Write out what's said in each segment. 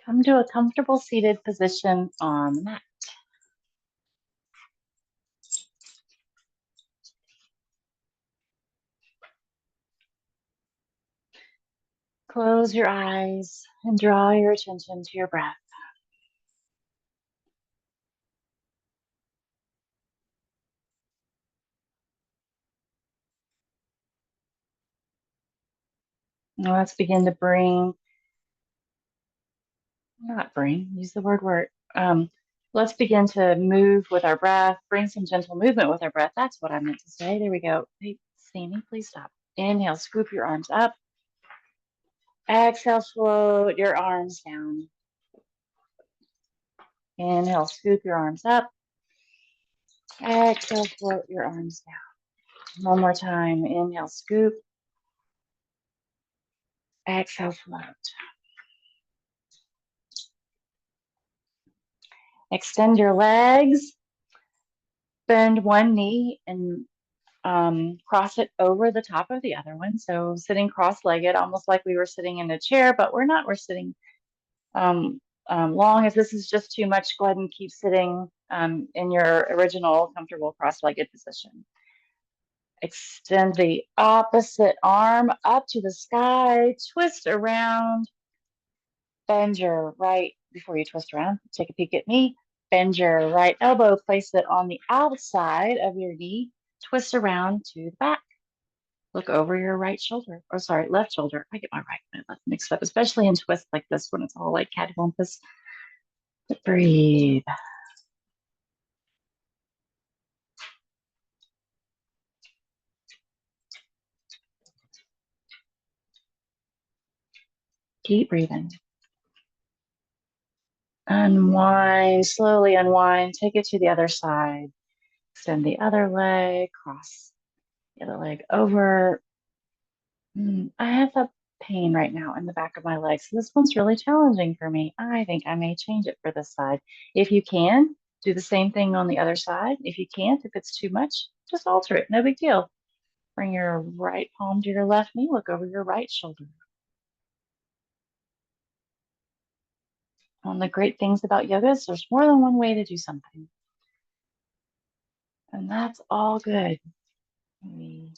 Come to a comfortable seated position on the mat. Close your eyes and draw your attention to your breath. Now let's begin to use the word. Let's begin to move with our breath, bring some gentle movement with our breath. That's what I meant to say. There we go. Hey, Sammy, please stop. Inhale, scoop your arms up. Exhale, float your arms down. Inhale, scoop your arms up. Exhale, float your arms down. One more time. Inhale, scoop. Exhale, float. Extend your legs. Bend one knee and cross it over the top of the other one. So sitting cross-legged, almost like we were sitting in a chair, but we're not. We're sitting long. If this is just too much, go ahead and keep sitting in your original comfortable cross-legged position. Extend the opposite arm up to the sky, twist around, bend your right, before you twist around, take a peek at me, bend your right elbow, place it on the outside of your knee, twist around to the back. Look over your right shoulder, or sorry, left shoulder. I get my right and my left mixed up, especially in twists like this when it's all like cattywampus. Breathe. Keep breathing. Unwind, slowly unwind. Take it to the other side. Extend the other leg, cross the other leg over. I have a pain right now in the back of my leg, so this one's really challenging for me. I think I may change it for this side. If you can, do the same thing on the other side. If you can't, if it's too much, just alter it. No big deal. Bring your right palm to your left knee. Look over your right shoulder. One of the great things about yoga is there's more than one way to do something. And that's all good. We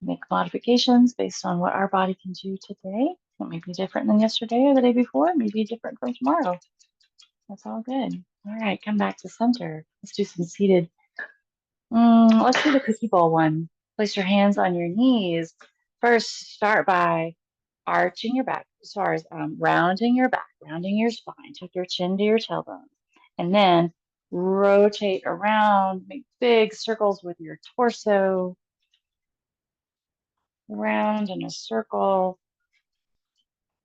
make modifications based on what our body can do today. It may be different than yesterday or the day before. It may be different from tomorrow. That's all good. All right, come back to center. Let's do some seated. Let's do the cookie bowl one. Place your hands on your knees. First, start by arching your back, as far as rounding your back, rounding your spine. Take your chin to your tailbone. And then rotate around, make big circles with your torso. Round in a circle.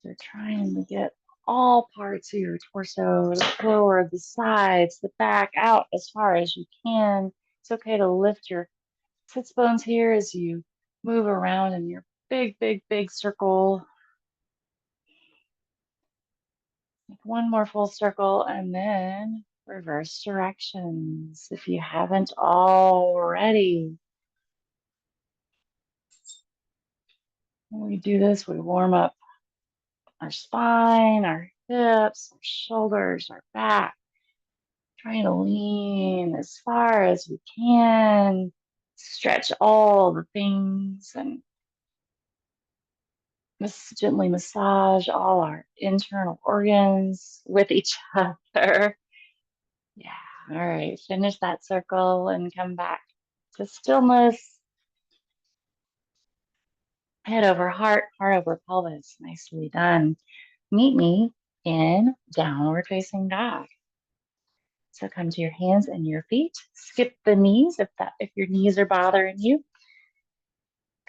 You're trying to get all parts of your torso, the lower, the sides, the back out as far as you can. It's okay to lift your sits bones here as you move around in your big, big, big circle. Make one more full circle and then reverse directions if you haven't already. When we do this, we warm up our spine, our hips, our shoulders, our back. Trying to lean as far as we can, stretch all the things, and gently massage all our internal organs with each other. Yeah, all right, finish that circle and come back to stillness. Head over heart, heart over pelvis. Nicely done. Meet me in downward facing dog. So come to your hands and your feet. Skip the knees if your knees are bothering you.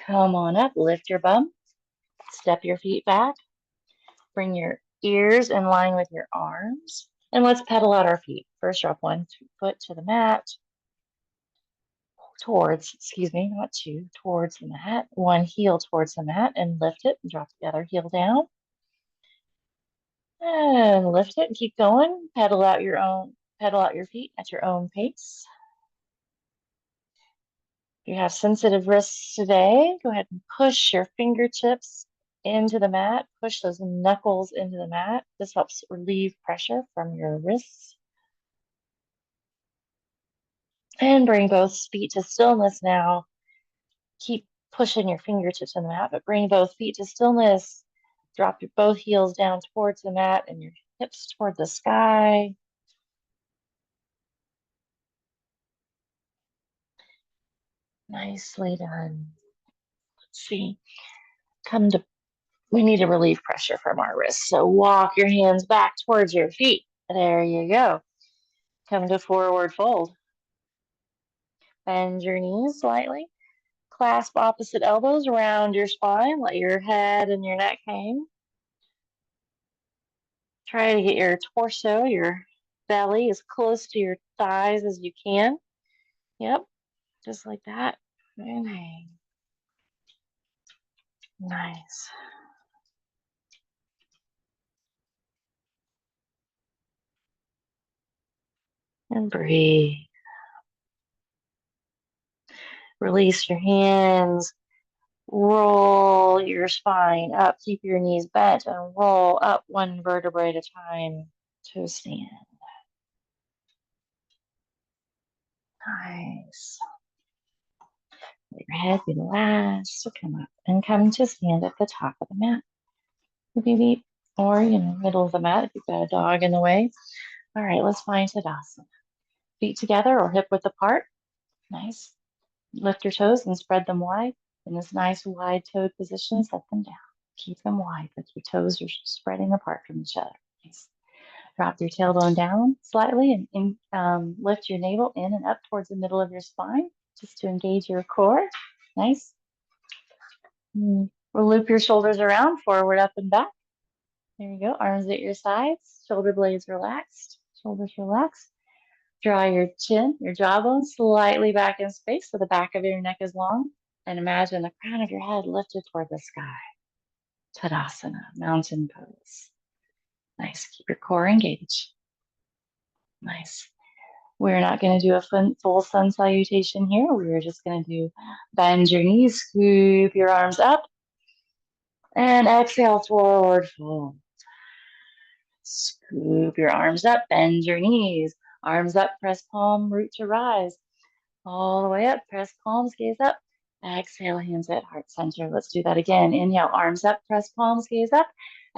Come on up, lift your bum, step your feet back, bring your ears in line with your arms, and let's pedal out our feet. First, drop one foot to the mat, towards the mat. One heel towards the mat and lift it and drop the other heel down. And lift it and keep going. Pedal out your feet at your own pace. If you have sensitive wrists today, go ahead and push your fingertips into the mat. Push those knuckles into the mat. This helps relieve pressure from your wrists. And bring both feet to stillness now. Keep pushing your fingertips in the mat, but bring both feet to stillness. Drop your both heels down towards the mat and your hips toward the sky. Nicely done. Let's see. We need to relieve pressure from our wrists. So walk your hands back towards your feet. There you go. Come to forward fold. Bend your knees slightly. Clasp opposite elbows around your spine. Let your head and your neck hang. Try to get your torso, your belly as close to your thighs as you can. Yep, just like that. And hang. Nice. And breathe. Release your hands. Roll your spine up. Keep your knees bent and roll up one vertebrae at a time to stand. Nice. Let your head be the last to come up and come to stand at the top of the mat. Beep, beep, beep. Or, middle of the mat if you've got a dog in the way. All right, let's find Tadasana. Feet together or hip width apart. Nice. Lift your toes and spread them wide. In this nice wide-toed position, set them down. Keep them wide, but your toes are spreading apart from each other. Nice. Drop your tailbone down slightly and lift your navel in and up towards the middle of your spine, just to engage your core. Nice. We'll loop your shoulders around, forward, up, and back. There you go. Arms at your sides, shoulder blades relaxed, shoulders relaxed. Draw your chin, your jawbone slightly back in space so the back of your neck is long. And imagine the crown of your head lifted toward the sky. Tadasana, mountain pose. Nice. Keep your core engaged. Nice. We're not going to do a full sun salutation here. We're just going to do bend your knees, scoop your arms up, and exhale, forward fold. Scoop your arms up, bend your knees, arms up, press palm, root to rise. All the way up, press palms, gaze up. Exhale, hands at heart center. Let's do that again. Inhale, arms up, press palms, gaze up.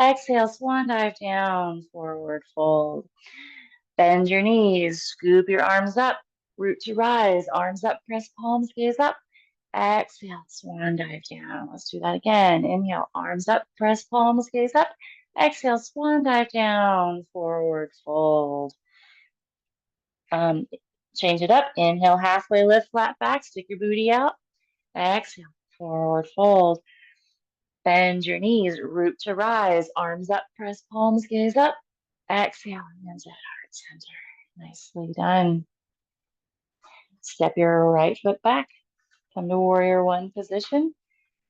Exhale, swan dive down, forward fold. Bend your knees, scoop your arms up, root to rise, arms up, press palms, gaze up. Exhale, swan dive down. Let's do that again. Inhale, arms up, press palms, gaze up. Exhale, swan dive down, forward fold. Change it up. Inhale, halfway lift, flat back, stick your booty out. Exhale, forward fold. Bend your knees, root to rise, arms up, press palms, gaze up. Exhale, hands at heart center. Nicely done. Step your right foot back. Come to warrior one position.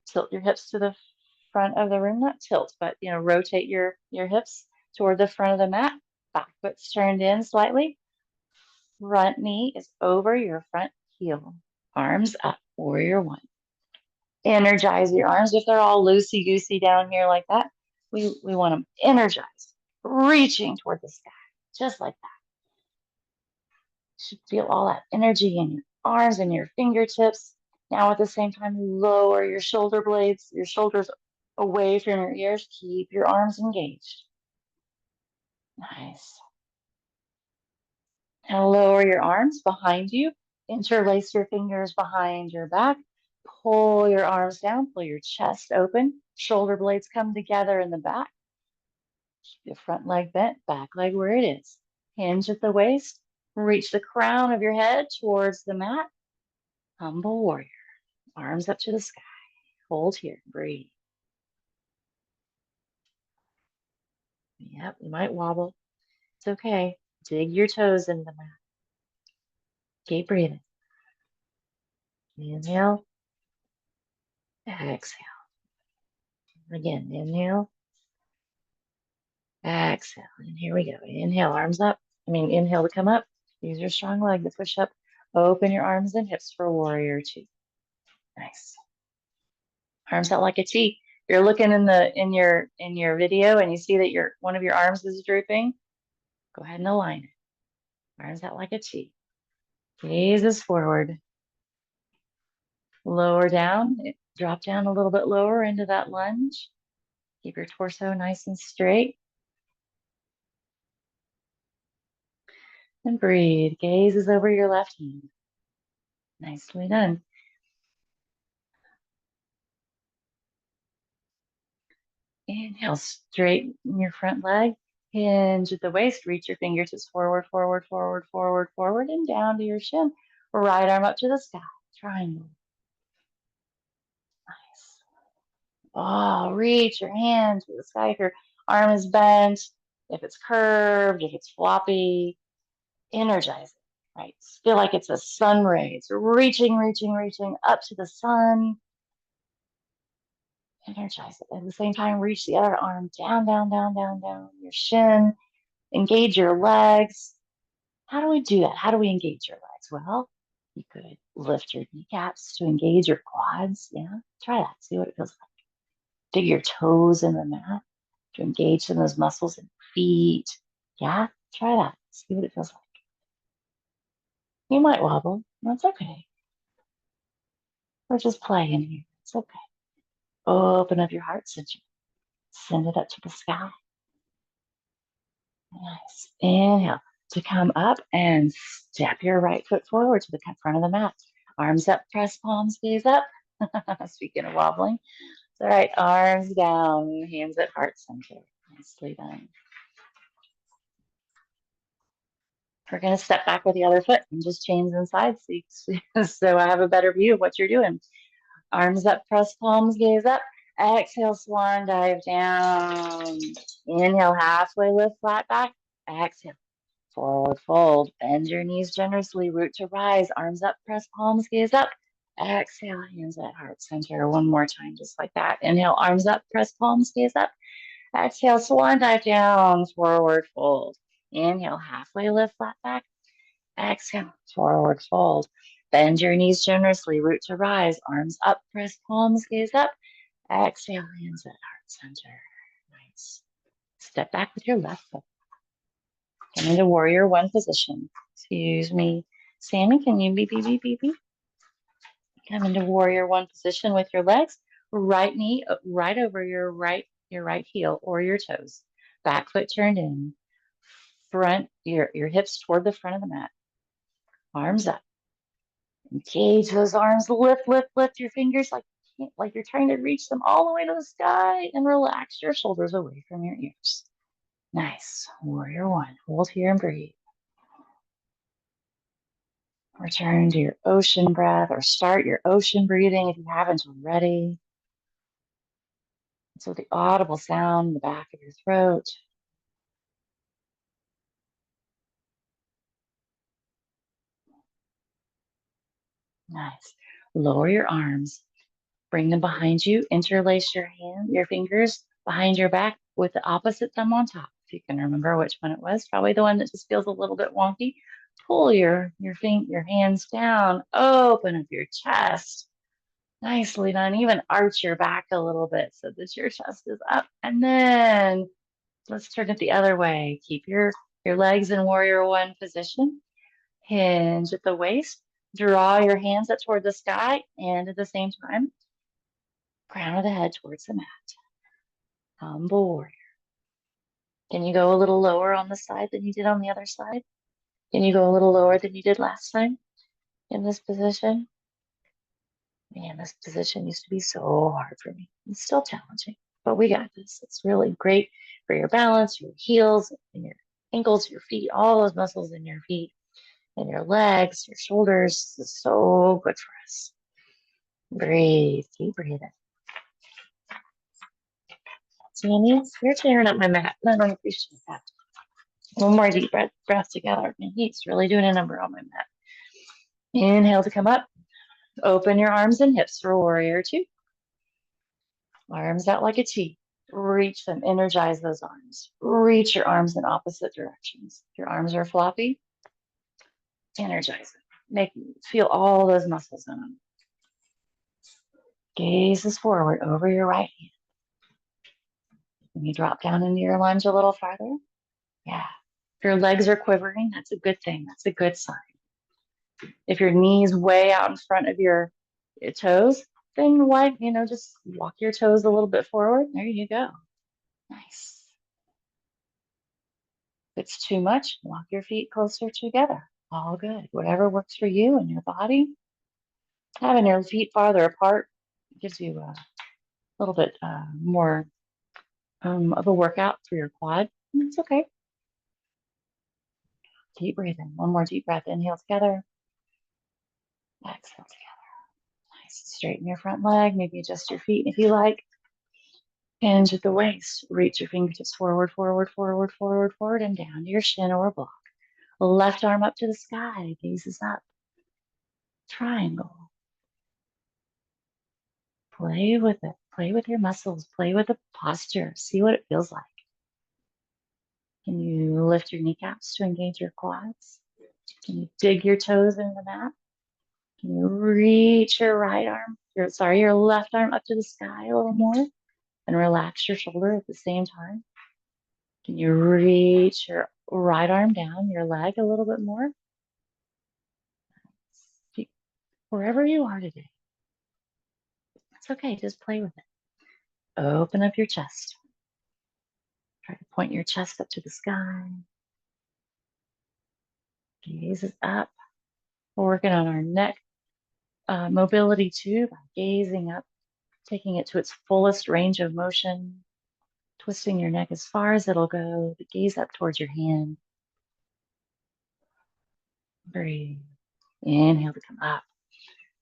Tilt your hips to the front of the room. Not tilt, but rotate your hips toward the front of the mat. Back foot's turned in slightly. Front knee is over your front heel. Arms up, warrior one. Energize your arms. If they're all loosey-goosey down here like that, we want them energized, reaching toward the sky, just like that. You should feel all that energy in your arms and your fingertips. Now at the same time, lower your shoulder blades, your shoulders away from your ears. Keep your arms engaged. Nice. Now lower your arms behind you. Interlace your fingers behind your back. Pull your arms down, pull your chest open. Shoulder blades come together in the back. Keep your front leg bent, back leg where it is. Hinge at the waist. Reach the crown of your head towards the mat. Humble warrior. Arms up to the sky. Hold here. Breathe. Yep, you might wobble. It's okay. Dig your toes into the mat. Keep breathing. Inhale. Exhale. Again, inhale. Exhale. And here we go. Inhale, arms up. Inhale to come up. Use your strong leg to push up. Open your arms and hips for warrior two. Nice. Arms out like a T. you're looking in your video and you see that one of your arms is drooping, go ahead and align it. Arms out like a T. Gazes forward. Lower down. Drop down a little bit lower into that lunge. Keep your torso nice and straight. And breathe. Gazes over your left hand. Nicely done. Inhale, straighten your front leg. Hinge at the waist. Reach your fingertips forward, forward, forward, forward, forward, and down to your shin. Right arm up to the sky. Triangle. Nice. Oh, reach your hand to the sky. If your arm is bent, if it's curved, if it's floppy, energize it, right? Feel like it's a sun ray. It's reaching, reaching, reaching up to the sun. Energize it. At the same time, reach the other arm down, down, down, down, down. Your shin. Engage your legs. How do we do that? How do we engage your legs? Well, you could lift your kneecaps to engage your quads. Yeah, try that. See what it feels like. Dig your toes in the mat to engage some of those muscles in your feet. Yeah, try that. See what it feels like. You might wobble. That's okay. Or just play in here. It's okay. Open up your heart center. Send it up to the sky. Nice. Inhale to come up and step your right foot forward to the front of the mat. Arms up, press palms, gaze up. Speaking of wobbling. It's all right. Arms down, hands at heart center. Nicely done. We're going to step back with the other foot and just chains and side seats so I have a better view of what you're doing. Arms up, press palms, gaze up. Exhale, swan dive down. Inhale, halfway lift, flat back. Exhale, forward fold. Bend your knees generously, root to rise. Arms up, press palms, gaze up. Exhale, hands at heart center. One more time, just like that. Inhale, arms up, press palms, gaze up. Exhale, swan dive down, forward fold. Inhale, halfway lift, flat back. Exhale, forward fold. Bend your knees generously, root to rise. Arms up, press palms, gaze up. Exhale, hands at heart center. Nice. Step back with your left foot. Come into warrior one position. Excuse me. Sammy, can you beep, beep, beep, beep, beep? Come into warrior one position with your legs. Right knee right over your right heel or your toes. Back foot turned in. Front, your hips toward the front of the mat. Arms up. Engage those arms. Lift, lift, lift your fingers like you're trying to reach them all the way to the sky, and relax your shoulders away from your ears. Nice. Warrior one. Hold here and breathe. Return to your ocean breath or start your ocean breathing if you haven't already. So the audible sound in the back of your throat. Nice. Lower your arms. Bring them behind you. Interlace your fingers behind your back with the opposite thumb on top. If you can remember which one it was, probably the one that just feels a little bit wonky. Pull your hands down. Open up your chest. Nicely done. Even arch your back a little bit so that your chest is up. And then let's turn it the other way. Keep your legs in warrior one position. Hinge at the waist. Draw your hands up toward the sky, and at the same time, crown of the head towards the mat. Humble warrior. Can you go a little lower on the side than you did on the other side? Can you go a little lower than you did last time in this position? Man, this position used to be so hard for me. It's still challenging, but we got this. It's really great for your balance, your heels, and your ankles, your feet, all those muscles in your feet and your legs, your shoulders. This is so good for us. Breathe. Keep breathing. Sammy, you're tearing up my mat, and I don't appreciate that. One more deep breath together. My heat's really doing a number on my mat. Inhale to come up. Open your arms and hips for warrior two. Arms out like a T. Reach them. Energize those arms. Reach your arms in opposite directions. If your arms are floppy, energize them. Feel all those muscles in them. Gaze is forward over your right hand. When you drop down into your lunge a little farther, yeah. If your legs are quivering, that's a good thing. That's a good sign. If your knees way out in front of your toes, then just walk your toes a little bit forward. There you go. Nice. If it's too much, walk your feet closer together. All good. Whatever works for you and your body. Having your feet farther apart gives you a little bit more of a workout for your quad. It's okay. Deep breathing. One more deep breath. Inhale together. Exhale together. Nice. Straighten your front leg. Maybe adjust your feet if you like. Hinge at the waist. Reach your fingertips forward, forward, forward, forward, forward, and down to your shin or block. Left arm up to the sky. Gazes up. Triangle. Play with it. Play with your muscles. Play with the posture. See what it feels like. Can you lift your kneecaps to engage your quads? Can you dig your toes into the mat? Can you reach your your left arm up to the sky a little more and relax your shoulder at the same time? Can you reach your right arm down your leg a little bit more? Wherever you are today, it's okay. Just play with it. Open up your chest. Try to point your chest up to the sky. Gaze it up. We're working on our neck mobility too by gazing up, taking it to its fullest range of motion, twisting your neck as far as it'll go, but gaze up towards your hand. Breathe. Inhale to come up.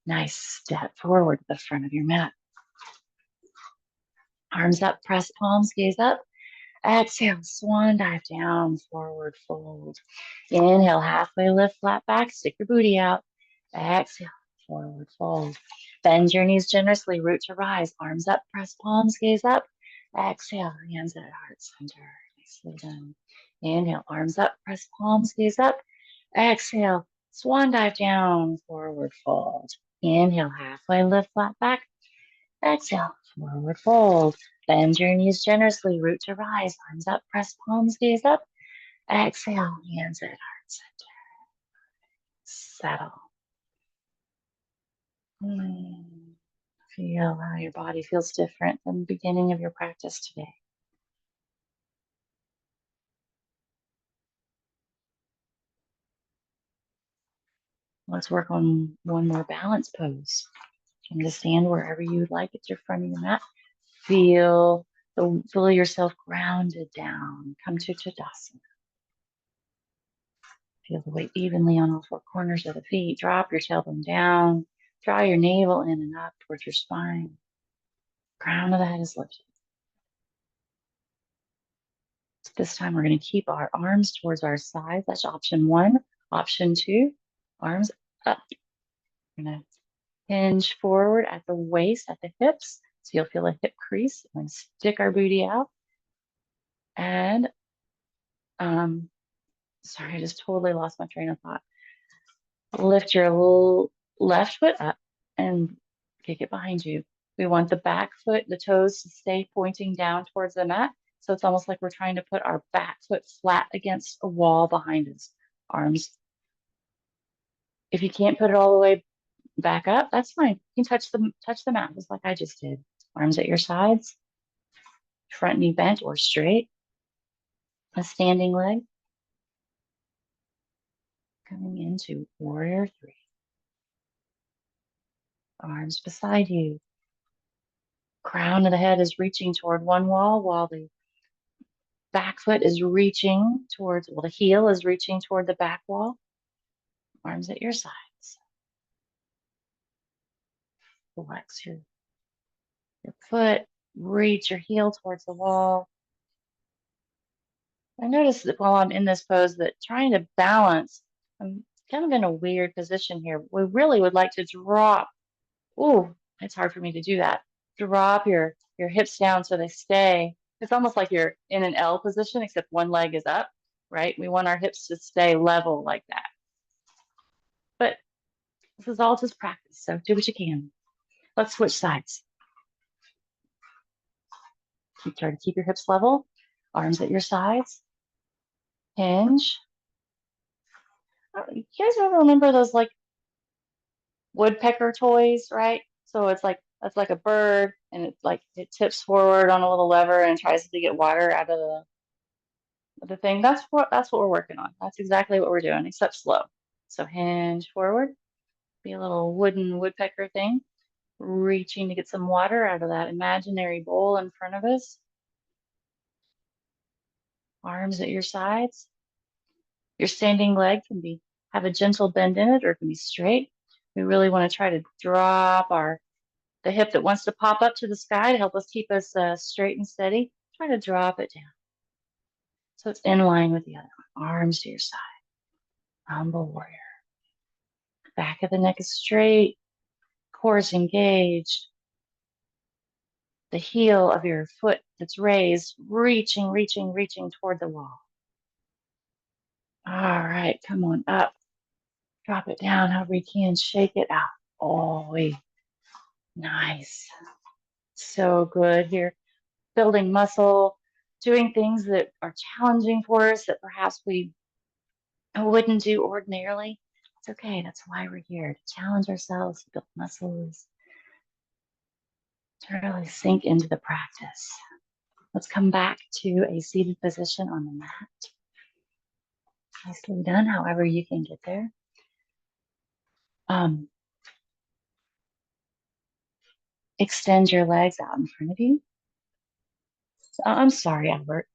Nice step forward to the front of your mat. Arms up, press palms, gaze up. Exhale, swan dive down, forward fold. Inhale, halfway lift, flat back, stick your booty out. Exhale, forward fold. Bend your knees generously, root to rise. Arms up, press palms, gaze up. Exhale, hands at heart center. Nicely done. Inhale, arms up, press palms, gaze up. Exhale, swan dive down, forward fold. Inhale, halfway lift, flat back. Exhale, forward fold. Bend your knees generously, root to rise. Arms up, press palms, gaze up. Exhale, hands at heart center. Settle. Feel how your body feels different than the beginning of your practice today. Let's work on one more balance pose. Come to stand wherever you would like at your front of your mat. Feel yourself grounded down. Come to Tadasana. Feel the weight evenly on all four corners of the feet. Drop your tailbone down. Draw your navel in and up towards your spine. Crown of the head is lifted. So this time we're going to keep our arms towards our sides. That's option one. Option two, arms up. We're going to hinge forward at the waist, at the hips. So you'll feel a hip crease. And stick our booty out. And, sorry, I just totally lost my train of thought. Lift your left foot up and kick it behind you. We want the back foot, the toes to stay pointing down towards the mat. So it's almost like we're trying to put our back foot flat against a wall behind us. Arms. If you can't put it all the way back up, that's fine. You can touch the mat just like I just did. Arms at your sides, front knee bent or straight. A standing leg. Coming into warrior three. Arms beside you. Crown of the head is reaching toward one wall while the back foot is reaching towards, the heel is reaching toward the back wall. Arms at your sides. Flex your foot, reach your heel towards the wall. I notice that while I'm in this pose that trying to balance, I'm kind of in a weird position here. We really would like to drop. Ooh, it's hard for me to do that. Drop your hips down so they stay. It's almost like you're in an L position, except one leg is up, right? We want our hips to stay level like that. But this is all just practice, so do what you can. Let's switch sides. You try to keep your hips level, arms at your sides, hinge. You guys ever remember those like woodpecker toys, right? So it's like a bird and it tips forward on a little lever and tries to get water out of the thing. That's what we're working on. That's exactly what we're doing, except slow. So hinge forward, be a little wooden woodpecker thing, reaching to get some water out of that imaginary bowl in front of us. Arms at your sides. Your standing leg can have a gentle bend in it or it can be straight. We really want to try to drop the hip that wants to pop up to the sky to help us keep us straight and steady. Try to drop it down. So it's in line with the other one. Arms to your side. Humble warrior. Back of the neck is straight. Core is engaged. The heel of your foot that's raised, reaching toward the wall. All right, come on up. Drop it down however you can. Shake it out. Oh, nice. So good here. Building muscle, doing things that are challenging for us that perhaps we wouldn't do ordinarily. It's okay. That's why we're here, to challenge ourselves, to build muscles, to really sink into the practice. Let's come back to a seated position on the mat. Nicely done, however you can get there. Extend your legs out in front of you. I'm sorry, Albert.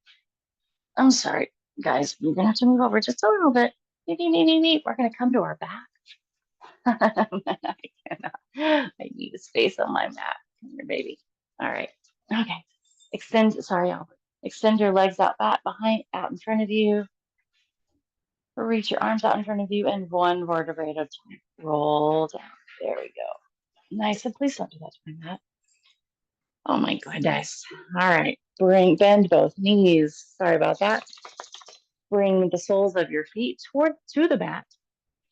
I'm sorry, guys. We're going to have to move over just a little bit. We're going to come to our back. I cannot. I need a space on my mat. Come here, baby. All right. Okay. Sorry, Albert. Extend your legs out back, out in front of you. Reach your arms out in front of you and one vertebrae at a time. Roll down. There we go. Nice. And please don't do that to my mat. Oh my goodness. All right. Bend both knees. Sorry about that. Bring the soles of your feet to the mat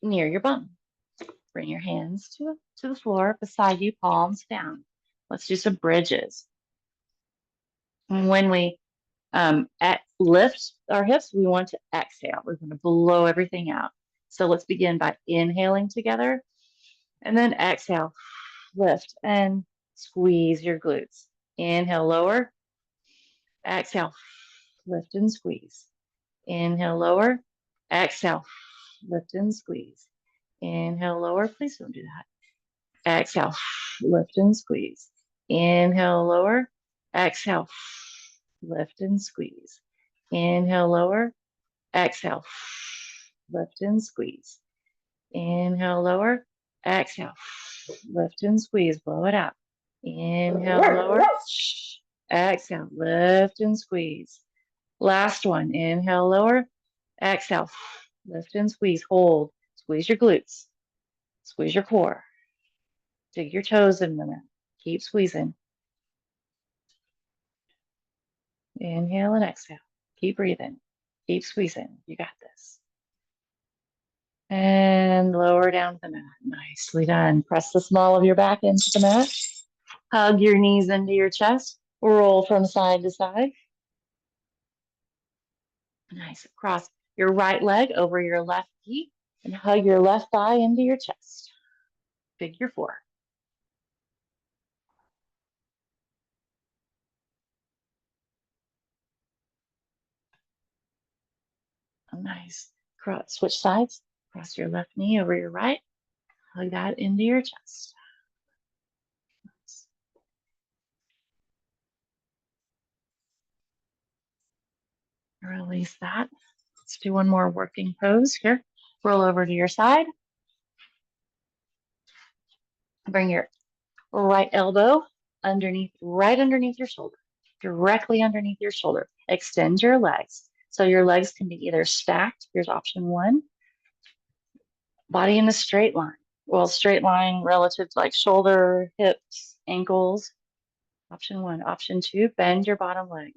near your bum. Bring your hands to the floor beside you, palms down. Let's do some bridges. And when we lift our hips, we want to exhale. We're going to blow everything out. So let's begin by inhaling together and then exhale, lift and squeeze your glutes. Inhale, lower. Exhale, lift and squeeze. Inhale, lower. Exhale, lift and squeeze. Inhale, lower. Please don't do that. Exhale, lift and squeeze. Inhale, lower. Exhale, lift and squeeze. Inhale, lower. Exhale, lift and squeeze. Inhale, lower. Exhale, lift and squeeze. Blow it out. Inhale, lower. Exhale, lift and squeeze. Last one. Inhale, lower. Exhale, lift and squeeze. Hold. Squeeze your glutes. Squeeze your core. Dig your toes in the mat. Keep squeezing. Inhale and exhale. Keep breathing. Keep squeezing. You got this. And lower down to the mat. Nicely done. Press the small of your back into the mat. Hug your knees into your chest. Roll from side to side. Nice. Cross your right leg over your left knee and hug your left thigh into your chest. Figure 4. Nice. Switch sides. Cross your left knee over your right. Hug that into your chest. Nice. Release that. Let's do one more working pose here. Roll over to your side. Bring your right elbow right underneath your shoulder, directly underneath your shoulder. Extend your legs. So your legs can be either stacked. Here's option 1. Body in a straight line. Well, straight line relative to like shoulder, hips, ankles. Option 1. Option 2, bend your bottom leg.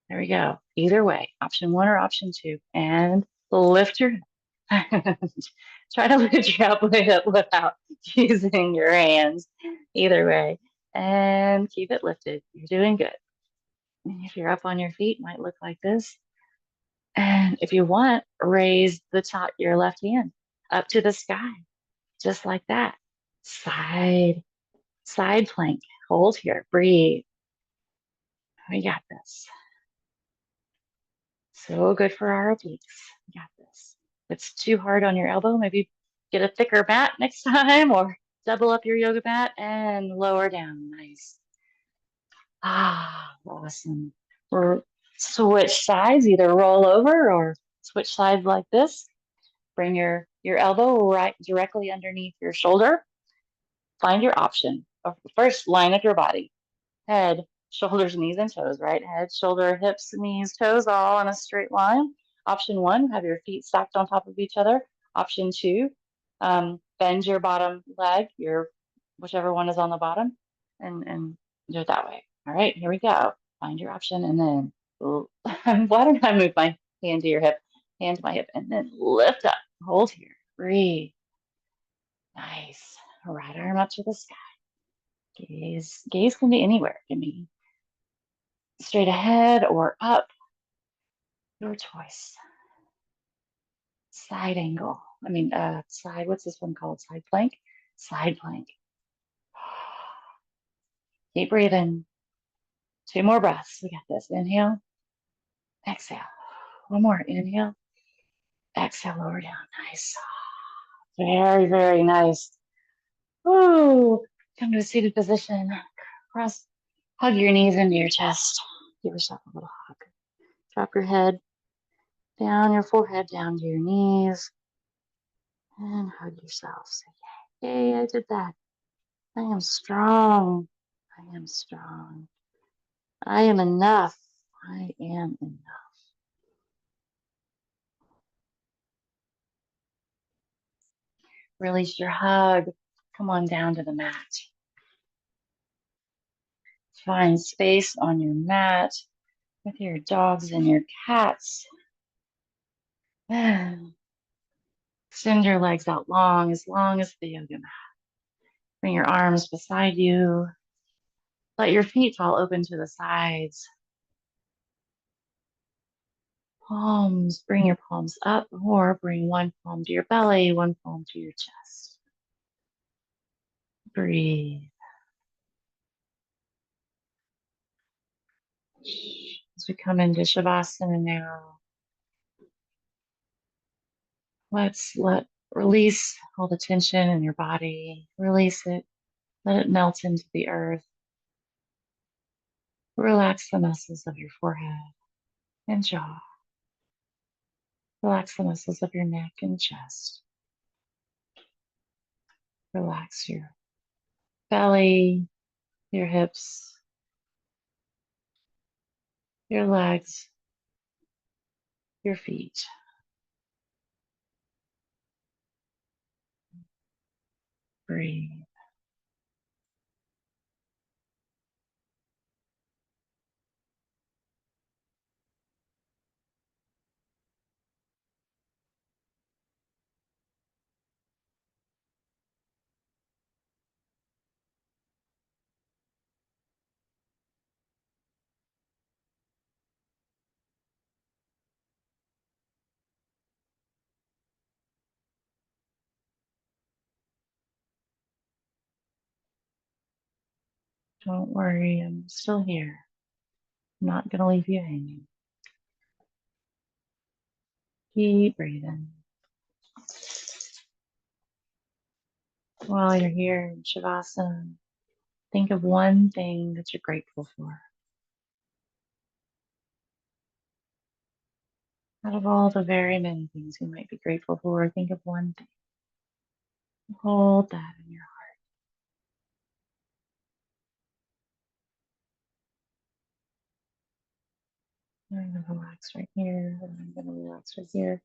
There we go. Either way, option 1 or option 2. And lift your try to lift your elbow up without using your hands. Either way. And keep it lifted. You're doing good. If you're up on your feet, might look like this. And if you want, raise the top, your left hand up to the sky, just like that. Side, side plank. Hold here, breathe. We got this. So good for our obliques. We got this. If it's too hard on your elbow, maybe get a thicker mat next time or double up your yoga mat and lower down. Nice. Ah, awesome. Or switch sides, either roll over or switch sides like this. Bring your elbow right directly underneath your shoulder. Find your option. First, line up your body. Head, shoulders, knees, and toes, right? Head, shoulder, hips, knees, toes, all in a straight line. Option one, have your feet stacked on top of each other. Option two, bend your bottom leg, your whichever one is on the bottom, and do it that way. All right, here we go. Find your option, and then why don't I move my hand to your hip, hand to my hip, and then lift up. Hold here. Breathe. Nice. Right arm up to the sky. Gaze can be anywhere. It can be straight ahead or up, your choice. Side angle. Side, what's this one called? Side plank? Side plank. Keep breathing. Two more breaths. We got this. Inhale, exhale. One more. Inhale, exhale, lower down. Nice. Very, very nice. Ooh, come to a seated position. Hug your knees into your chest. Give yourself a little hug. Drop your head down, your forehead down to your knees, and hug yourself. Say, yay, I did that. I am strong. I am strong. I am enough. I am enough. Release your hug. Come on down to the mat. Find space on your mat with your dogs and your cats. Extend your legs out long as the yoga mat. Bring your arms beside you. Let your feet fall open to the sides. Palms, bring your palms up or bring one palm to your belly, one palm to your chest. Breathe. As we come into Shavasana now, release all the tension in your body. Release it. Let it melt into the earth. Relax the muscles of your forehead and jaw. Relax the muscles of your neck and chest. Relax your belly, your hips, your legs, your feet. Breathe. Don't worry, I'm still here. I'm not going to leave you hanging. Keep breathing. While you're here in Shavasana, think of one thing that you're grateful for. Out of all the very many things you might be grateful for, think of one thing. Hold that in your heart. I'm going to relax right here, and I'm going to relax right here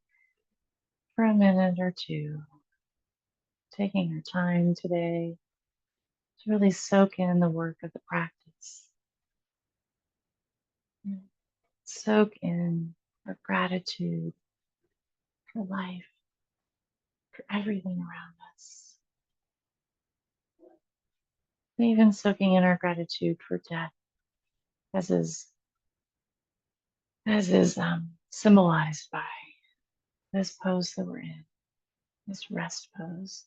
for a minute or two. Taking our time today to really soak in the work of the practice. Soak in our gratitude for life, for everything around us. Even soaking in our gratitude for death, as is as is symbolized by this pose that we're in, this rest pose.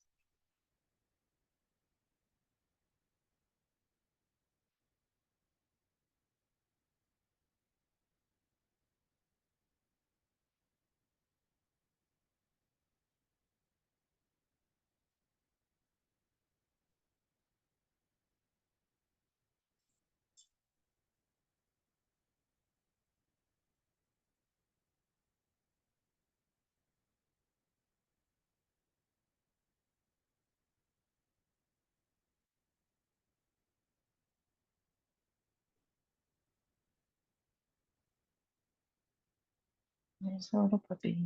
There's a little puppy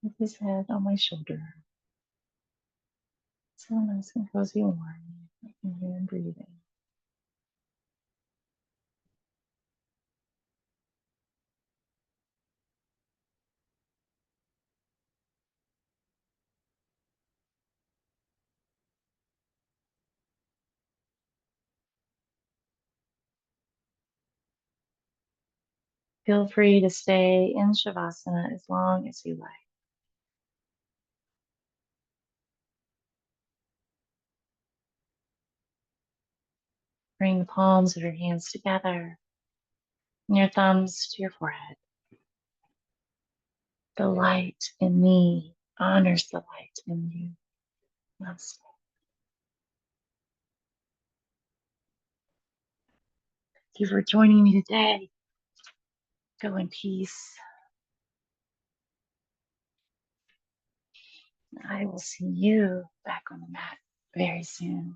with his head on my shoulder. So nice and cozy and warm. I can hear him breathing. Feel free to stay in Shavasana as long as you like. Bring the palms of your hands together and your thumbs to your forehead. The light in me honors the light in you. Namaste. Thank you for joining me today. Go in peace. I will see you back on the mat very soon.